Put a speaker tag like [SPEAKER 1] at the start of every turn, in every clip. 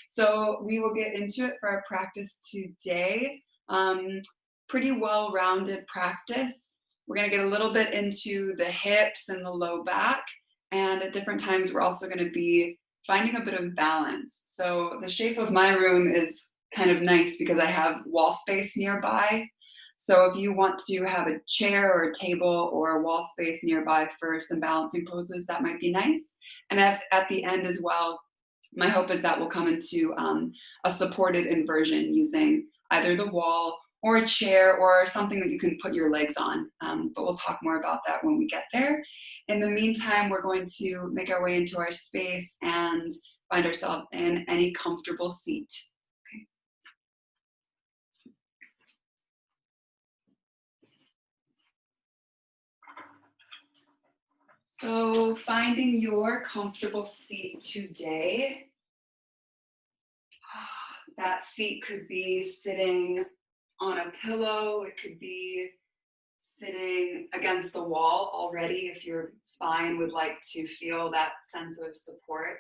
[SPEAKER 1] So we will get into it for our practice today. Pretty well-rounded practice. We're going to get a little bit into the hips and the low back. And at different times, we're also going to be finding a bit of balance. So the shape of my room is kind of nice because I have wall space nearby. So if you want to have a chair or a table or a wall space nearby for some balancing poses, that might be nice. And at the end as well, my hope is that we'll come into a supported inversion using either the wall or a chair or something that you can put your legs on. But we'll talk more about that when we get there. In the meantime, we're going to make our way into our space and find ourselves in any comfortable seat. Okay. So finding your comfortable seat today. That seat could be sitting on a pillow. It could be sitting against the wall already if your spine would like to feel that sense of support.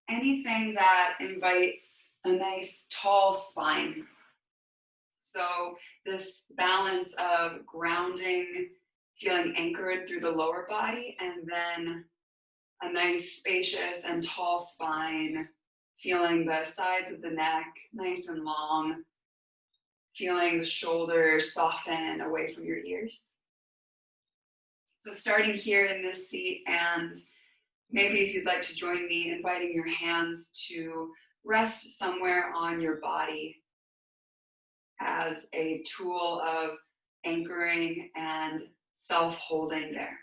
[SPEAKER 1] Anything that invites a nice tall spine. So this balance of grounding, feeling anchored through the lower body, and then a nice spacious and tall spine, feeling the sides of the neck nice and long, feeling the shoulders soften away from your ears. So starting here in this seat, and maybe if you'd like to join me, inviting your hands to rest somewhere on your body as a tool of anchoring and self-holding there.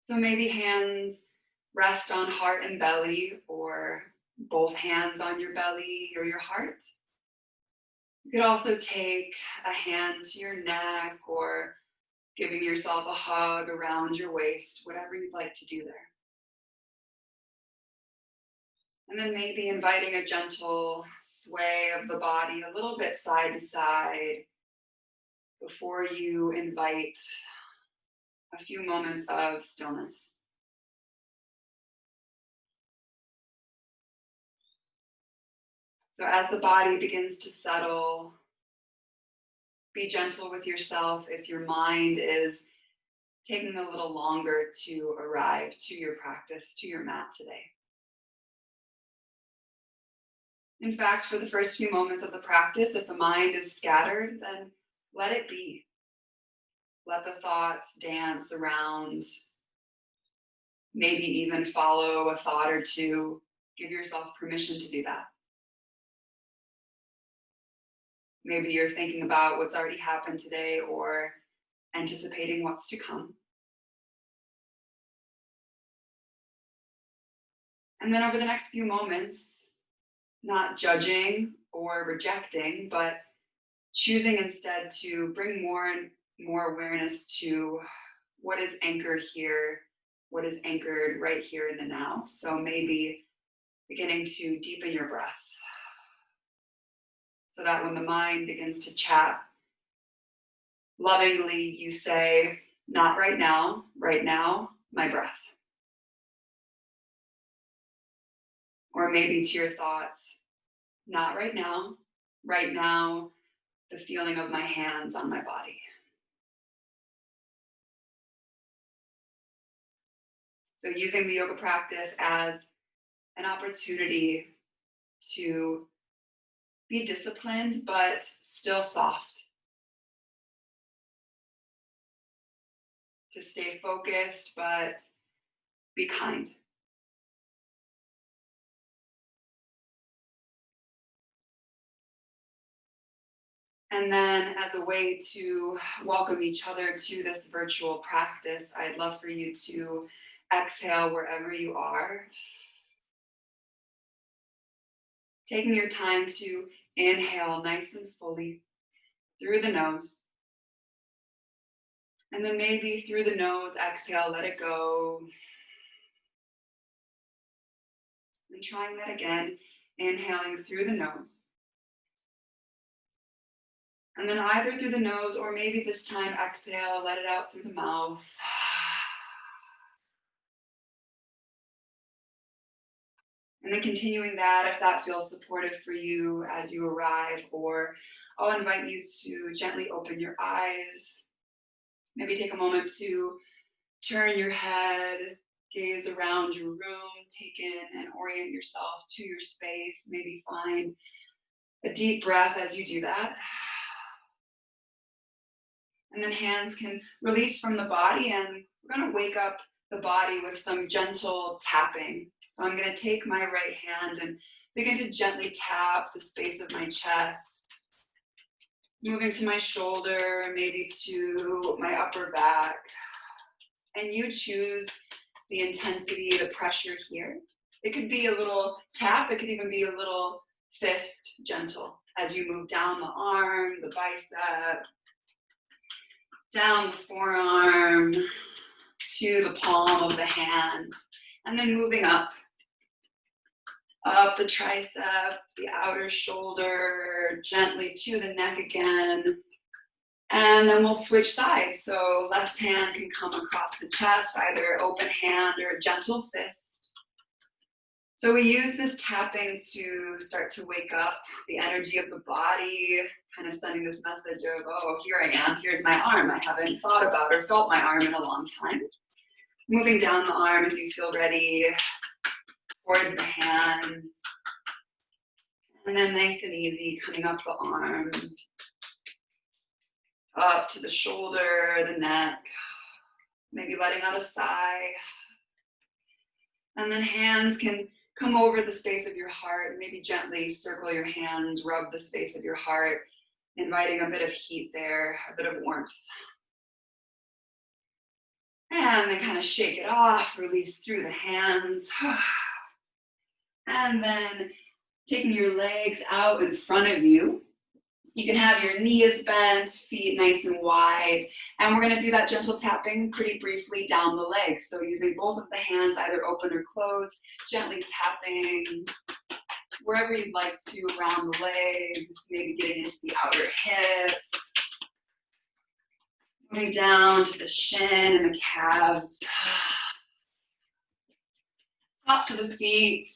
[SPEAKER 1] So maybe hands rest on heart and belly, or both hands on your belly or your heart. You could also take a hand to your neck or giving yourself a hug around your waist, whatever you'd like to do there. And then maybe inviting a gentle sway of the body a little bit side to side before you invite a few moments of stillness. So as the body begins to settle, be gentle with yourself if your mind is taking a little longer to arrive to your practice, to your mat today. In fact, for the first few moments of the practice, if the mind is scattered, then let it be. Let the thoughts dance around, maybe even follow a thought or two. Give yourself permission to do that. Maybe you're thinking about what's already happened today or anticipating what's to come. And then over the next few moments, not judging or rejecting, but choosing instead to bring more and more awareness to what is anchored here, what is anchored right here in the now. So maybe beginning to deepen your breath so that when the mind begins to chat, lovingly you say, not right now, my breath. Or maybe to your thoughts, not right now, the feeling of my hands on my body. So using the yoga practice as an opportunity to be disciplined, but still soft. To stay focused, but be kind. And then as a way to welcome each other to this virtual practice, I'd love for you to exhale wherever you are. Taking your time to inhale nice and fully through the nose. And then maybe through the nose, exhale, let it go. And trying that again, inhaling through the nose. And then either through the nose or maybe this time exhale, let it out through the mouth. And then continuing that, if that feels supportive for you as you arrive, or I'll invite you to gently open your eyes. Maybe take a moment to turn your head, gaze around your room, take in and orient yourself to your space. Maybe find a deep breath as you do that. And then hands can release from the body, and we're going to wake up the body with some gentle tapping. So I'm going to take my right hand and begin to gently tap the space of my chest, moving to my shoulder, maybe to my upper back. And you choose the intensity, the pressure here. It could be a little tap, it could even be a little fist, gentle, as you move down the arm, the bicep, down the forearm, to the palm of the hand, and then moving up the tricep, the outer shoulder, gently to the neck again. And then we'll switch sides. So left hand can come across the chest, either open hand or a gentle fist. So we use this tapping to start to wake up the energy of the body, kind of sending this message of, oh, here I am, here's my arm. I haven't thought about or felt my arm in a long time. Moving down the arm as you feel ready, towards the hand. And then nice and easy, coming up the arm, up to the shoulder, the neck, maybe letting out a sigh. And then hands can come over the space of your heart, maybe gently circle your hands, rub the space of your heart, inviting a bit of heat there, a bit of warmth. And then kind of shake it off, release through the hands. And then taking your legs out in front of you. You can have your knees bent, feet nice and wide. And we're going to do that gentle tapping pretty briefly down the legs. So using both of the hands, either open or closed, gently tapping wherever you'd like to around the legs, maybe getting into the outer hip. Moving down to the shin and the calves. Tops of the feet.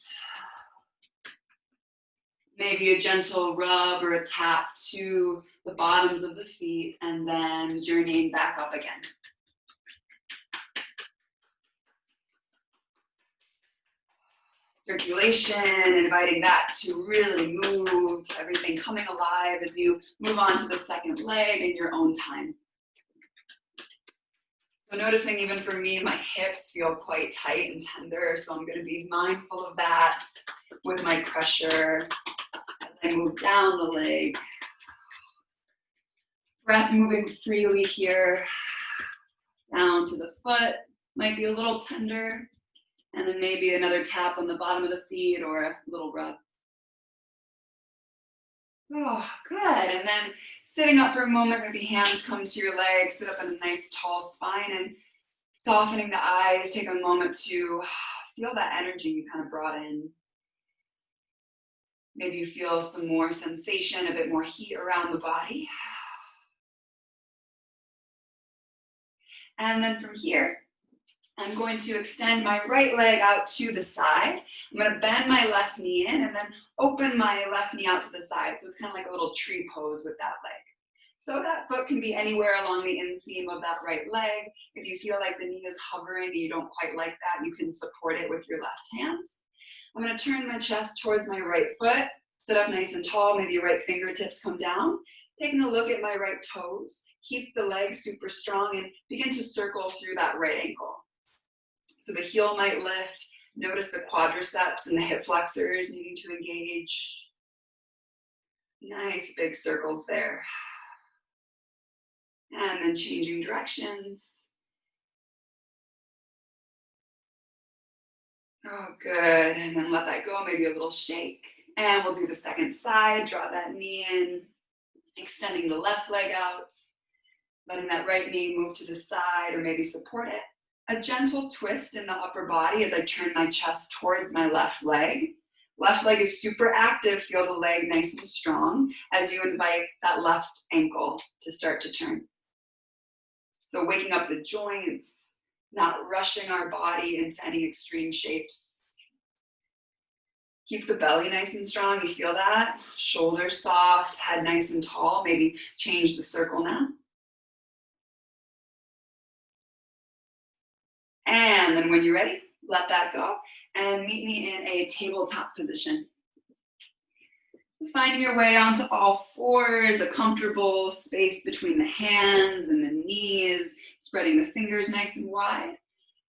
[SPEAKER 1] Maybe a gentle rub or a tap to the bottoms of the feet, and then journeying back up again. Circulation, inviting that to really move, everything coming alive as you move on to the second leg in your own time. So noticing, even for me, my hips feel quite tight and tender, so I'm going to be mindful of that with my pressure as I move down the leg. Breath moving freely here, down to the foot, might be a little tender, and then maybe another tap on the bottom of the feet or a little rub. Oh, good. And then sitting up for a moment, maybe hands come to your legs, sit up in a nice tall spine, and softening the eyes, take a moment to feel that energy you kind of brought in. Maybe you feel some more sensation, a bit more heat around the body. And then from here, I'm going to extend my right leg out to the side. I'm going to bend my left knee in and then open my left knee out to the side. So it's kind of like a little tree pose with that leg. So that foot can be anywhere along the inseam of that right leg. If you feel like the knee is hovering and you don't quite like that, you can support it with your left hand. I'm going to turn my chest towards my right foot, sit up nice and tall, maybe your right fingertips come down. Taking a look at my right toes, keep the leg super strong and begin to circle through that right ankle. So the heel might lift, notice the quadriceps and the hip flexors needing to engage. Nice big circles there. And then changing directions. Oh, good. And then let that go, maybe a little shake. And we'll do the second side, draw that knee in, extending the left leg out, letting that right knee move to the side or maybe support it. A gentle twist in the upper body as I turn my chest towards my left leg. Left leg is super active, feel the leg nice and strong as you invite that left ankle to start to turn. So waking up the joints, not rushing our body into any extreme shapes. Keep the belly nice and strong. You feel that? Shoulders soft, head nice and tall. Maybe change the circle now. And then when you're ready, let that go and meet me in a tabletop position. Finding your way onto all fours, a comfortable space between the hands and the knees, spreading the fingers nice and wide.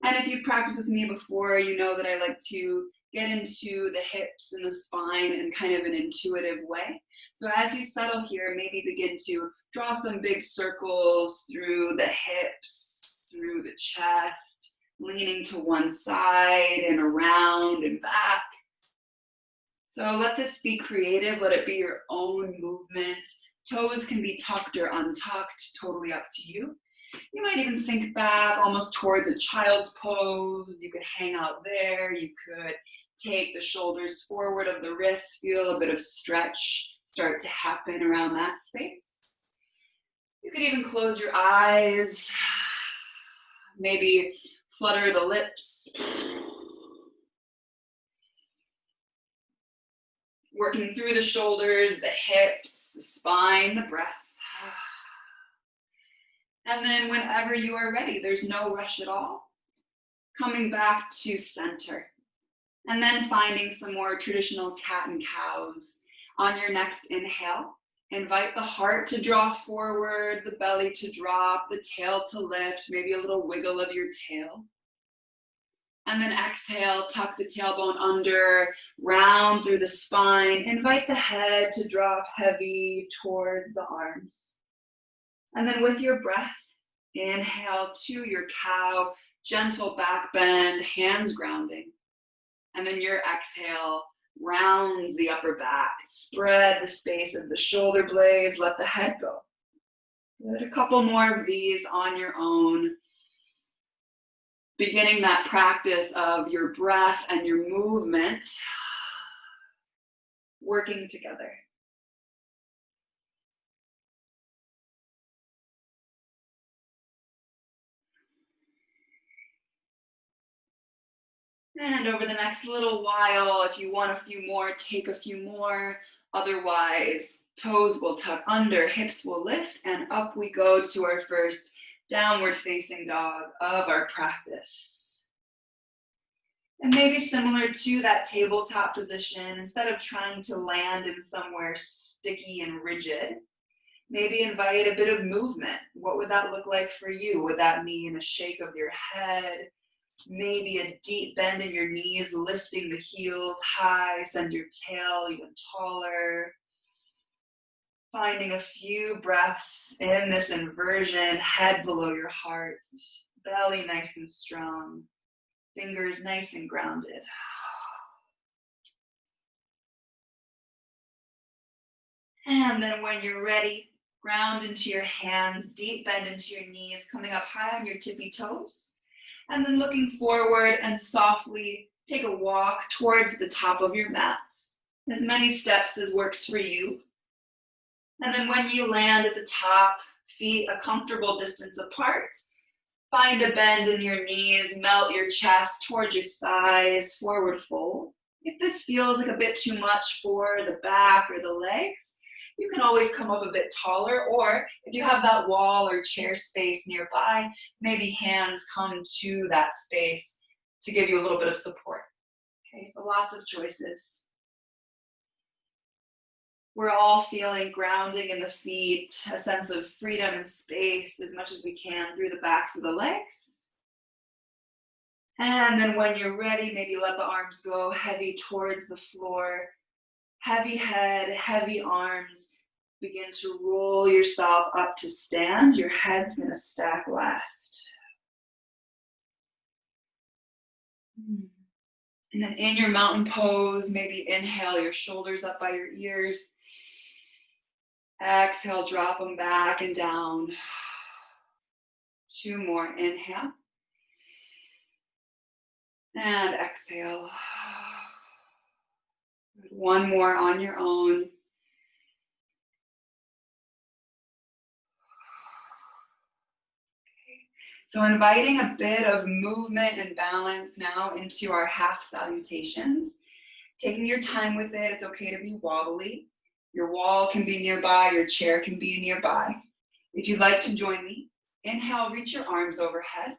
[SPEAKER 1] And if you've practiced with me before, you know that I like to get into the hips and the spine in kind of an intuitive way. So as you settle here, maybe begin to draw some big circles through the hips, through the chest, leaning to one side and around and back. So let this be creative, let it be your own movement. Toes can be tucked or untucked, totally up to you. You might even sink back almost towards a child's pose. You could hang out there. You could take the shoulders forward of the wrists, feel a bit of stretch start to happen around that space. You could even close your eyes, maybe flutter the lips. Working through the shoulders, the hips, the spine, the breath. And then whenever you are ready, there's no rush at all. Coming back to center. And then finding some more traditional cat and cows. On your next inhale, invite the heart to draw forward, the belly to drop, the tail to lift, maybe a little wiggle of your tail. And then exhale, tuck the tailbone under, round through the spine. Invite the head to drop heavy towards the arms. And then with your breath, inhale to your cow, gentle back bend, hands grounding. And then your exhale rounds the upper back. Spread the space of the shoulder blades, let the head go. Good, a couple more of these on your own. Beginning that practice of your breath and your movement working together. And over the next little while, if you want a few more, take a few more. Otherwise, toes will tuck under, hips will lift, and up we go to our first downward facing dog of our practice. And maybe similar to that tabletop position, instead of trying to land in somewhere sticky and rigid, maybe invite a bit of movement. What would that look like for you? Would that mean a shake of your head? Maybe a deep bend in your knees, lifting the heels high, send your tail even taller. Finding a few breaths in this inversion, head below your heart, belly nice and strong, fingers nice and grounded. And then when you're ready, ground into your hands, deep bend into your knees, coming up high on your tippy toes. And then looking forward and softly take a walk towards the top of your mat. As many steps as works for you. And then when you land at the top, feet a comfortable distance apart. Find a bend in your knees, melt your chest towards your thighs, forward fold. If this feels like a bit too much for the back or the legs, you can always come up a bit taller, or if you have that wall or chair space nearby, maybe hands come to that space to give you a little bit of support. Okay, so lots of choices. We're all feeling grounding in the feet, a sense of freedom and space as much as we can through the backs of the legs. And then when you're ready, maybe let the arms go heavy towards the floor. Heavy head, heavy arms. Begin to roll yourself up to stand. Your head's gonna stack last. And then in your mountain pose, maybe inhale your shoulders up by your ears. Exhale, drop them back and down. 2 more, inhale. And exhale. 1 more on your own. So inviting a bit of movement and balance now into our half salutations. Taking your time with it, it's okay to be wobbly. Your wall can be nearby, your chair can be nearby. If you'd like to join me, inhale, reach your arms overhead.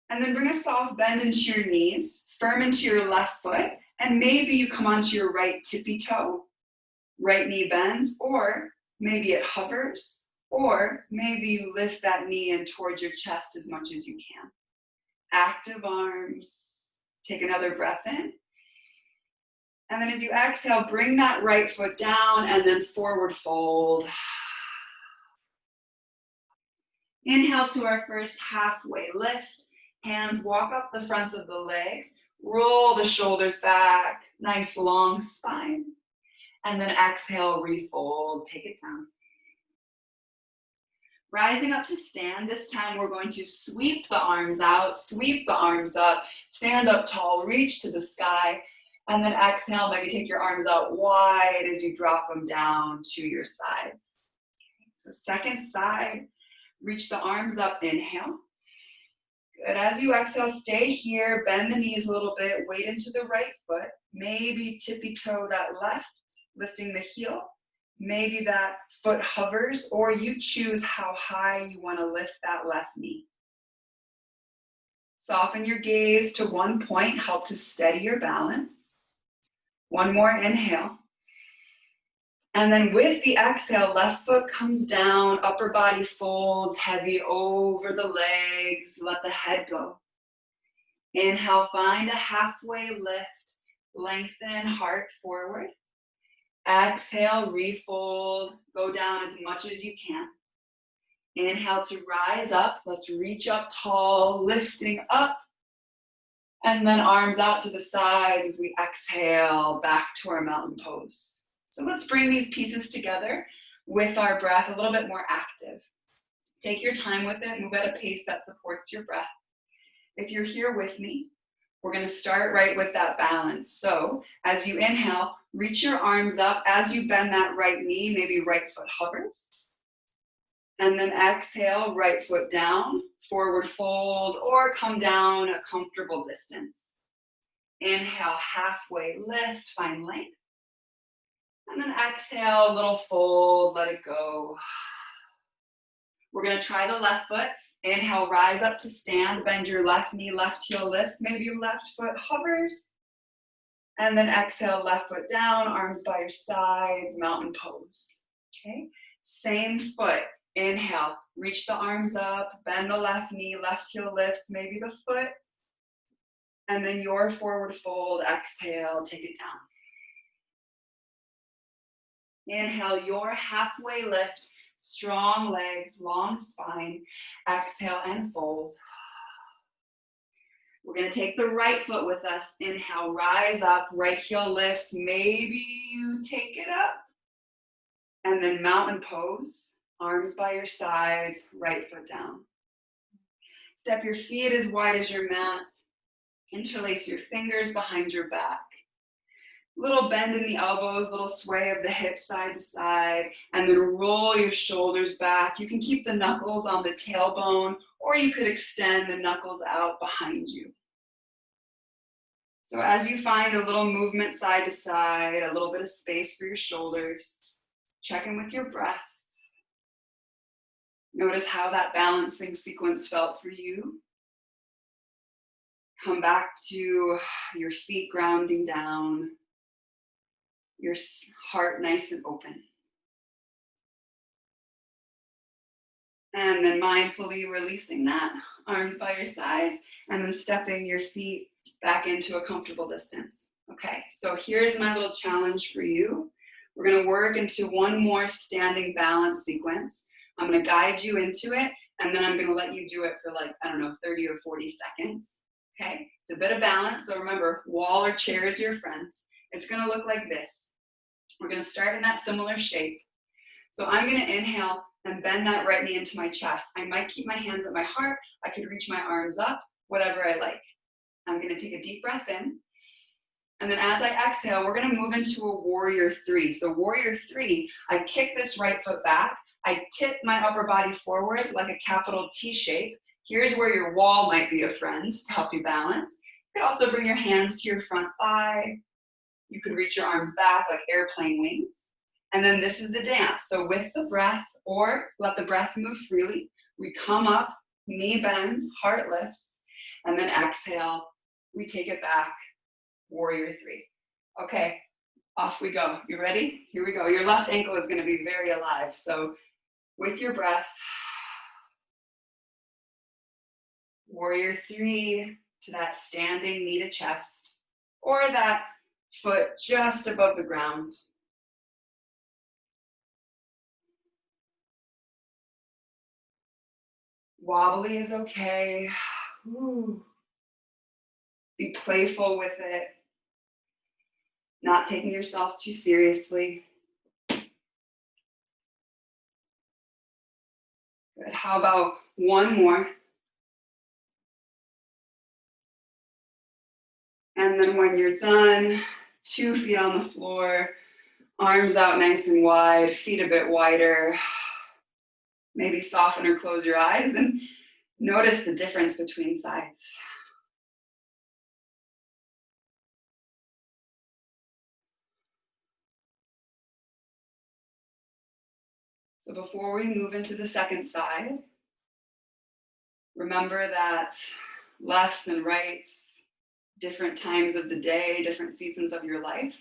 [SPEAKER 1] And then bring a soft bend into your knees, firm into your left foot, and maybe you come onto your right tippy toe, right knee bends, or maybe it hovers, or maybe you lift that knee in towards your chest as much as you can. Active arms. Take another breath in. And then as you exhale, bring that right foot down and then forward fold. Inhale to our first halfway lift. Hands walk up the fronts of the legs. Roll the shoulders back. Nice long spine. And then exhale, refold. Take it down. Rising up to stand. This time we're going to sweep the arms out, sweep the arms up, stand up tall, reach to the sky. And then exhale, maybe take your arms out wide as you drop them down to your sides. So second side, reach the arms up, inhale. Good, as you exhale, stay here, bend the knees a little bit, weight into the right foot, maybe tippy toe that left, lifting the heel. Maybe that foot hovers, or you choose how high you want to lift that left knee. Soften your gaze to one point, help to steady your balance. One more inhale. And then with the exhale, left foot comes down, upper body folds heavy over the legs, let the head go. Inhale, find a halfway lift, lengthen heart forward. Exhale, refold, go down as much as you can. Inhale to rise up, let's reach up tall, lifting up. And then arms out to the sides as we exhale back to our mountain pose. So let's bring these pieces together with our breath a little bit more active. Take your time with it, move at a pace that supports your breath. If you're here with me, we're going to start right with that balance. So as you inhale, reach your arms up. As you bend that right knee, maybe right foot hovers. And then exhale, right foot down, forward fold, or come down a comfortable distance. Inhale, halfway lift, find length. And then exhale, a little fold, let it go. We're going to try the left foot. Inhale, rise up to stand, bend your left knee, left heel lifts, maybe left foot hovers. And then exhale, left foot down, arms by your sides, mountain pose. Okay, same foot. Inhale, reach the arms up, bend the left knee, left heel lifts, maybe the foot. And then your forward fold, exhale, take it down. Inhale, your halfway lift, strong legs, long spine. Exhale and fold. We're going to take the right foot with us. Inhale, rise up, right heel lifts. Maybe you take it up. And then mountain pose, arms by your sides, right foot down. Step your feet as wide as your mat. Interlace your fingers behind your back. Little bend in the elbows, little sway of the hips side to side, and then roll your shoulders back. You can keep the knuckles on the tailbone, or you could extend the knuckles out behind you. So as you find a little movement side to side, a little bit of space for your shoulders, check in with your breath. Notice how that balancing sequence felt for you. Come back to your feet grounding down, your heart nice and open. And then mindfully releasing that, arms by your sides, and then stepping your feet back into a comfortable distance. Okay, so here's my little challenge for you. We're gonna work into one more standing balance sequence. I'm gonna guide you into it, and then I'm gonna let you do it for 30 or 40 seconds. Okay, it's a bit of balance, so remember, wall or chair is your friend. It's gonna look like this. We're gonna start in that similar shape. So I'm gonna inhale and bend that right knee into my chest. I might keep my hands at my heart. I could reach my arms up, whatever I like. I'm gonna take a deep breath in. And then as I exhale, we're gonna move into a warrior three. So warrior three, I kick this right foot back. I tip my upper body forward like a capital T shape. Here's where your wall might be a friend to help you balance. You could also bring your hands to your front thigh, You could reach your arms back like airplane wings. And then this is the dance. So with the breath, or let the breath move freely, we come up, knee bends, heart lifts, and then exhale, we take it back, warrior three. Okay, off we go. You ready? Here we go. Your left ankle is gonna be very alive. So with your breath, warrior three to that standing knee to chest, or that foot just above the ground. Wobbly is okay. Ooh. Be playful with it. Not taking yourself too seriously. Good. How about one more? And then when you're done, 2 feet on the floor, arms out nice and wide, feet a bit wider. Maybe soften or close your eyes and notice the difference between sides. So before we move into the second side, remember that lefts and rights, different times of the day, different seasons of your life.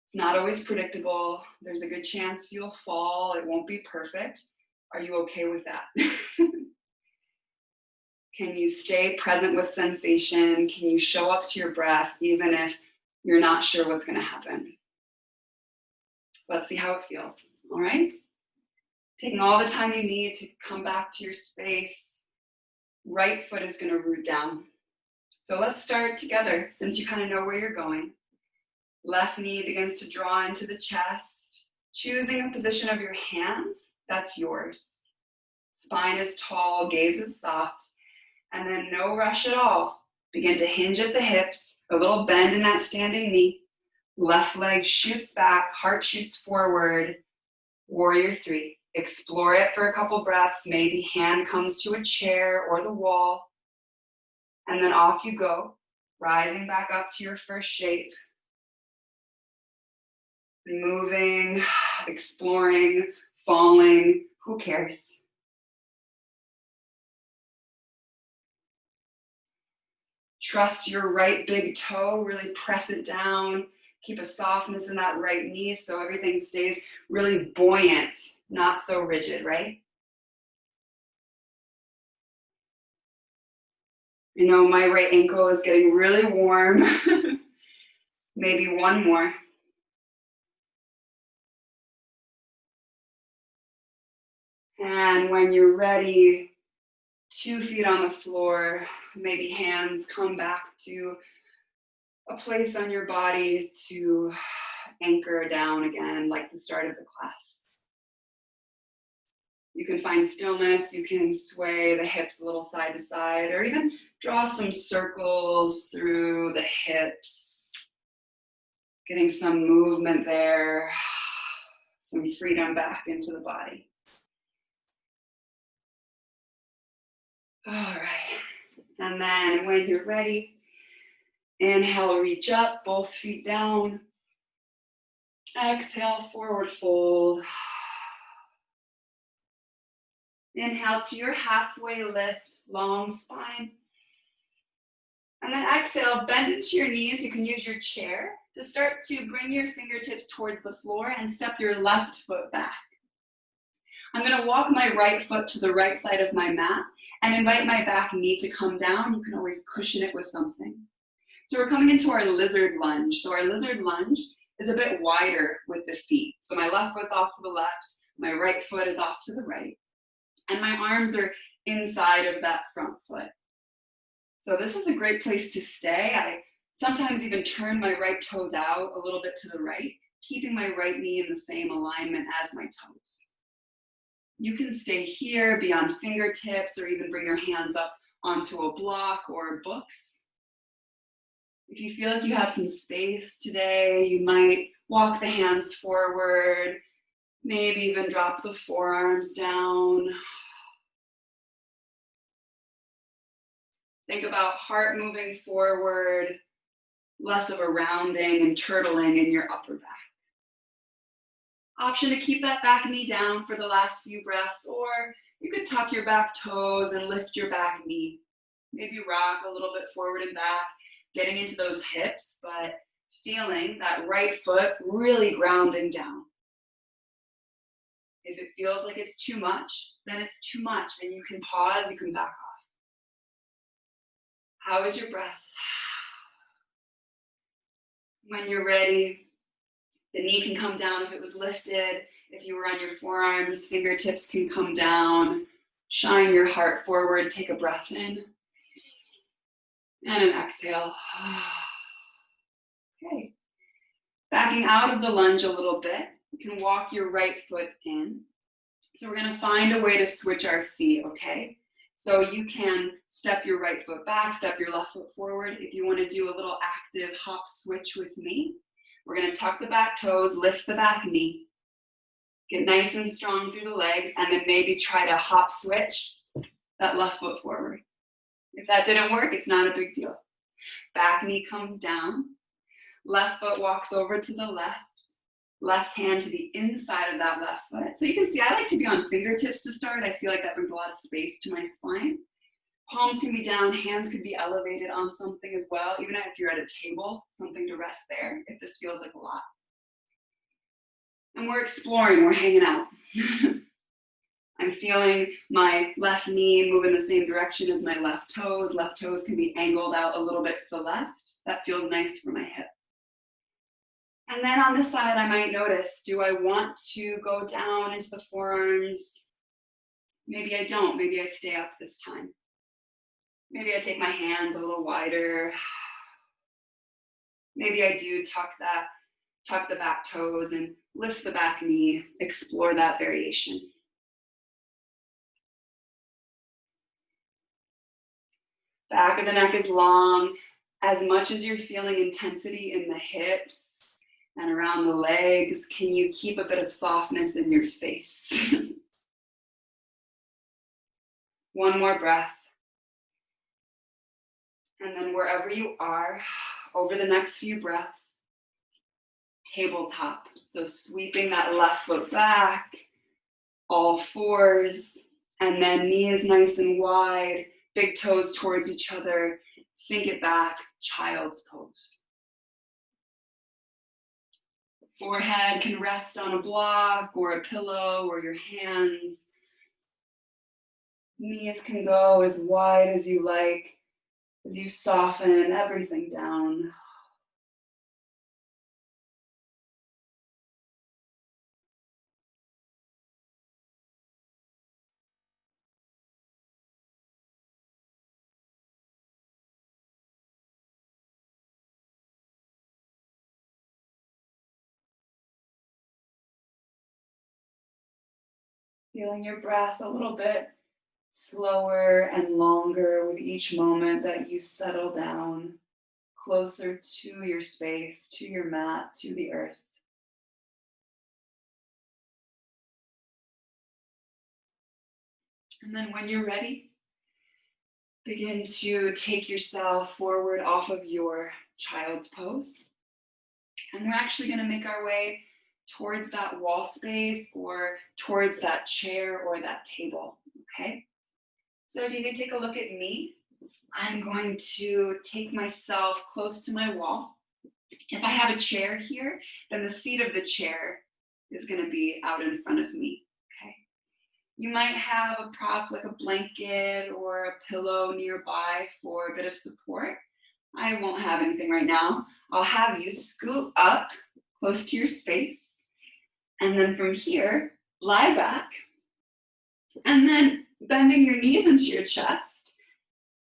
[SPEAKER 1] It's not always predictable. There's a good chance you'll fall. It won't be perfect. Are you okay with that? Can you stay present with sensation? Can you show up to your breath even if you're not sure what's going to happen? Let's see how it feels. All right? Taking all the time you need to come back to your space. Right foot is going to root down. So let's start together since you kind of know where you're going. Left knee begins to draw into the chest. Choosing a position of your hands, that's yours. Spine is tall, gaze is soft, and then no rush at all. Begin to hinge at the hips, a little bend in that standing knee. Left leg shoots back, heart shoots forward. Warrior three. Explore it for a couple breaths. Maybe hand comes to a chair or the wall. And then off you go, rising back up to your first shape. Moving, exploring, falling, who cares? Trust your right big toe, really press it down. Keep a softness in that right knee so everything stays really buoyant, not so rigid, right? You know, my right ankle is getting really warm. Maybe one more. And when you're ready, 2 feet on the floor, maybe hands come back to a place on your body to anchor down again, like the start of the class. You can find stillness, you can sway the hips a little side to side, or even draw some circles through the hips, getting some movement there, some freedom back into the body. All right, and then when you're ready, inhale, reach up, both feet down. Exhale, forward fold. Inhale to your halfway lift, long spine. And then exhale, bend into your knees. You can use your chair to start to bring your fingertips towards the floor and step your left foot back. I'm going to walk my right foot to the right side of my mat and invite my back knee to come down. You can always cushion it with something. So we're coming into our lizard lunge. So our lizard lunge is a bit wider with the feet. So my left foot's off to the left, my right foot is off to the right, and my arms are inside of that front foot. So this is a great place to stay. I sometimes even turn my right toes out a little bit to the right, keeping my right knee in the same alignment as my toes. You can stay here, be on fingertips, or even bring your hands up onto a block or books. If you feel like you have some space today, you might walk the hands forward, maybe even drop the forearms down. Think about heart moving forward, less of a rounding and turtling in your upper back. Option to keep that back knee down for the last few breaths, or you could tuck your back toes and lift your back knee. Maybe rock a little bit forward and back, getting into those hips, but feeling that right foot really grounding down. If it feels like it's too much, then it's too much, and you can pause, you can back off. How is your breath? When you're ready, the knee can come down if it was lifted. If you were on your forearms, fingertips can come down. Shine your heart forward, take a breath in. And an exhale. Okay. Backing out of the lunge a little bit, you can walk your right foot in. So we're gonna find a way to switch our feet, okay? So you can step your right foot back, step your left foot forward. If you wanna do a little active hop switch with me, we're gonna tuck the back toes, lift the back knee, get nice and strong through the legs, and then maybe try to hop switch that left foot forward. If that didn't work, it's not a big deal. Back knee comes down, left foot walks over to the left hand to the inside of that left foot. So you can see I like to be on fingertips to start. I feel like that brings a lot of space to my spine. Palms can be down, hands could be elevated on something as well, even if you're at a table, something to rest there if this feels like a lot. And we're exploring, we're hanging out. I'm feeling my left knee move in the same direction as my left toes. Left toes can be angled out a little bit to the left. That feels nice for my hip. And then on this side, I might notice, do I want to go down into the forearms? Maybe I don't, maybe I stay up this time. Maybe I take my hands a little wider. Maybe I do tuck the back toes and lift the back knee, explore that variation. Back of the neck is long. As much as you're feeling intensity in the hips and around the legs, can you keep a bit of softness in your face? One more breath. And then wherever you are, over the next few breaths, tabletop. So sweeping that left foot back, all fours, and then knees nice and wide, big toes towards each other, sink it back, child's pose. Forehead can rest on a block or a pillow or your hands. Knees can go as wide as you like, as you soften everything down. Feeling your breath a little bit slower and longer with each moment that you settle down closer to your space, to your mat, to the earth. And then when you're ready, begin to take yourself forward off of your child's pose. And we're actually going to make our way towards that wall space or towards that chair or that table, okay? So if you can take a look at me, I'm going to take myself close to my wall. If I have a chair here, then the seat of the chair is going to be out in front of me, okay? You might have a prop like a blanket or a pillow nearby for a bit of support. I won't have anything right now. I'll have you scoot up close to your space. And then from here, lie back. And then bending your knees into your chest.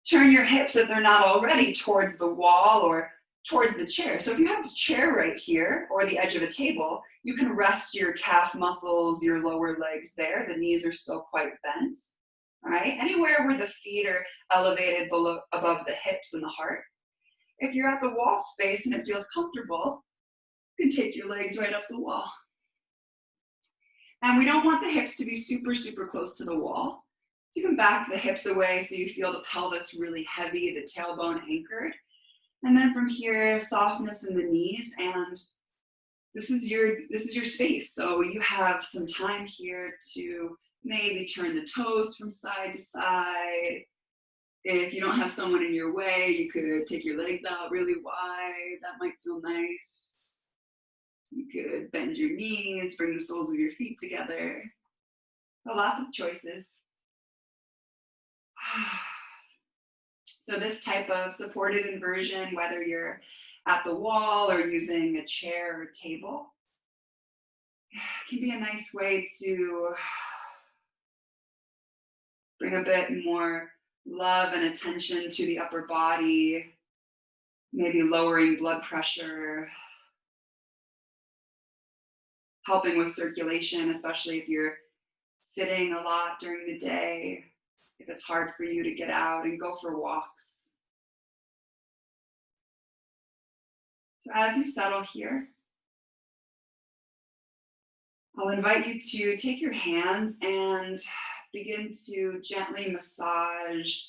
[SPEAKER 1] Turn your hips, if they're not already, towards the wall or towards the chair. So if you have a chair right here or the edge of a table, you can rest your calf muscles, your lower legs there. The knees are still quite bent. All right, anywhere where the feet are elevated above the hips and the heart. If you're at the wall space and it feels comfortable, you can take your legs right up the wall. And we don't want the hips to be super, super close to the wall. So you can back the hips away so you feel the pelvis really heavy, the tailbone anchored. And then from here, softness in the knees, and this is your space. So you have some time here to maybe turn the toes from side to side. If you don't have someone in your way, you could take your legs out really wide. That might feel nice. You could bend your knees, bring the soles of your feet together. So lots of choices. So this type of supported inversion, whether you're at the wall or using a chair or table, can be a nice way to bring a bit more love and attention to the upper body, maybe lowering blood pressure, helping with circulation, especially if you're sitting a lot during the day, if it's hard for you to get out and go for walks. So as you settle here, I'll invite you to take your hands and begin to gently massage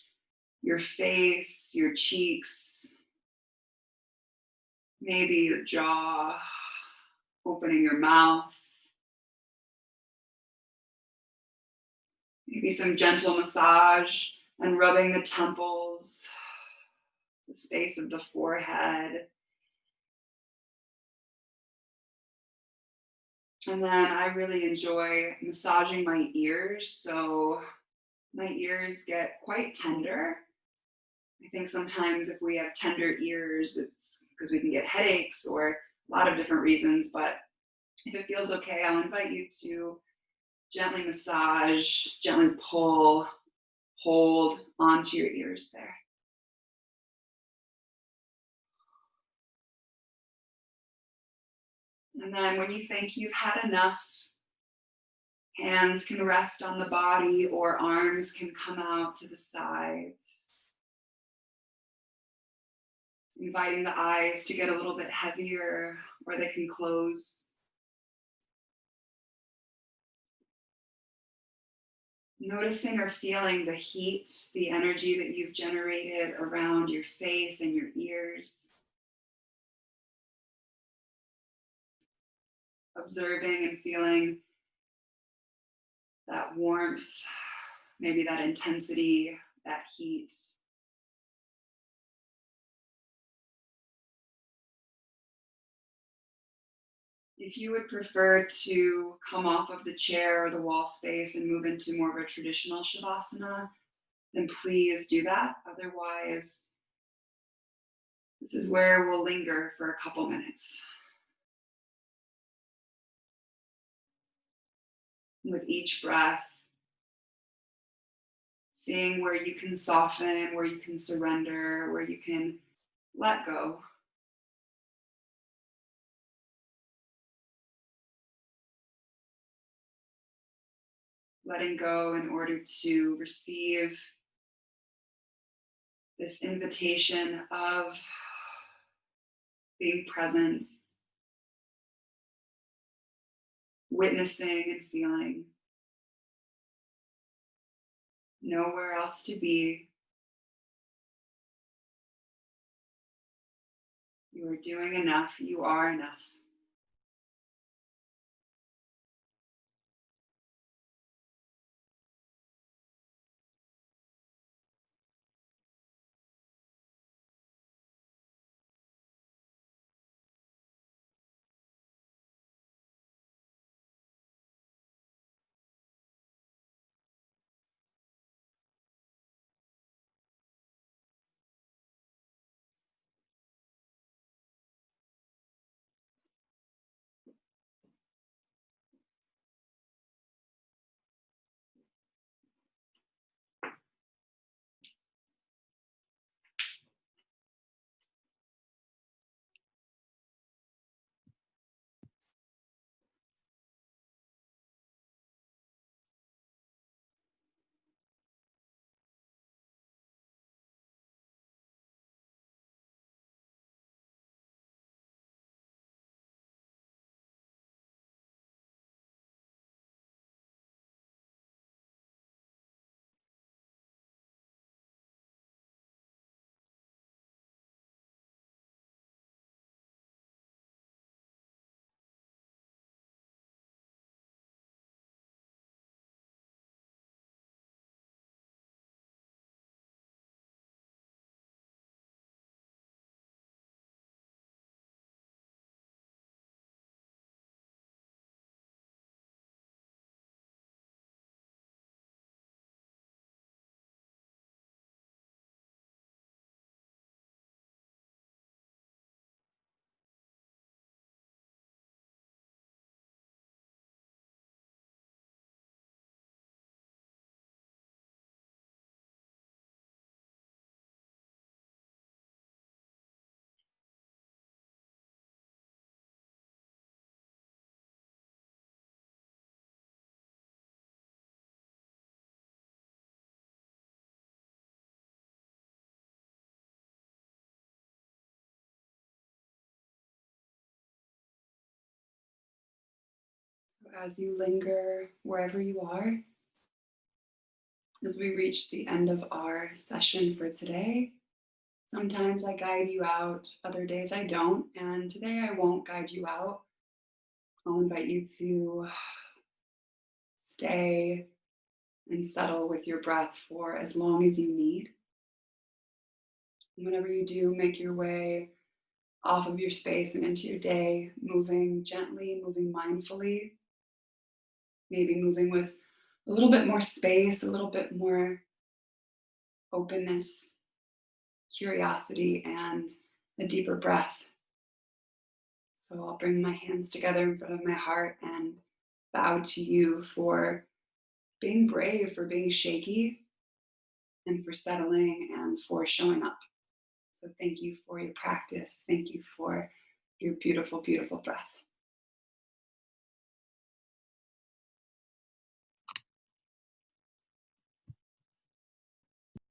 [SPEAKER 1] your face, your cheeks, maybe your jaw, opening your mouth, maybe some gentle massage and rubbing the temples, the space of the forehead. And then I really enjoy massaging my ears. So my ears get quite tender. I think sometimes if we have tender ears, it's because we can get headaches or a lot of different reasons. But if it feels okay, I'll invite you to gently massage, gently pull, hold onto your ears there. And then when you think you've had enough, hands can rest on the body or arms can come out to the sides. Inviting the eyes to get a little bit heavier or they can close. Noticing or feeling the heat, the energy that you've generated around your face and your ears. Observing and feeling that warmth, maybe that intensity, that heat. If you would prefer to come off of the chair or the wall space and move into more of a traditional Shavasana, then please do that. Otherwise, this is where we'll linger for a couple minutes. With each breath, seeing where you can soften, where you can surrender, where you can let go. Letting go in order to receive this invitation of being present, witnessing and feeling. Nowhere else to be. You are doing enough. You are enough. As you linger wherever you are, as we reach the end of our session for today, sometimes I guide you out, other days I don't, and today I won't guide you out. I'll invite you to stay and settle with your breath for as long as you need. And whenever you do, make your way off of your space and into your day, moving gently, moving mindfully, maybe moving with a little bit more space, a little bit more openness, curiosity, and a deeper breath. So I'll bring my hands together in front of my heart and bow to you for being brave, for being shaky, and for settling and for showing up. So thank you for your practice. Thank you for your beautiful, beautiful breath.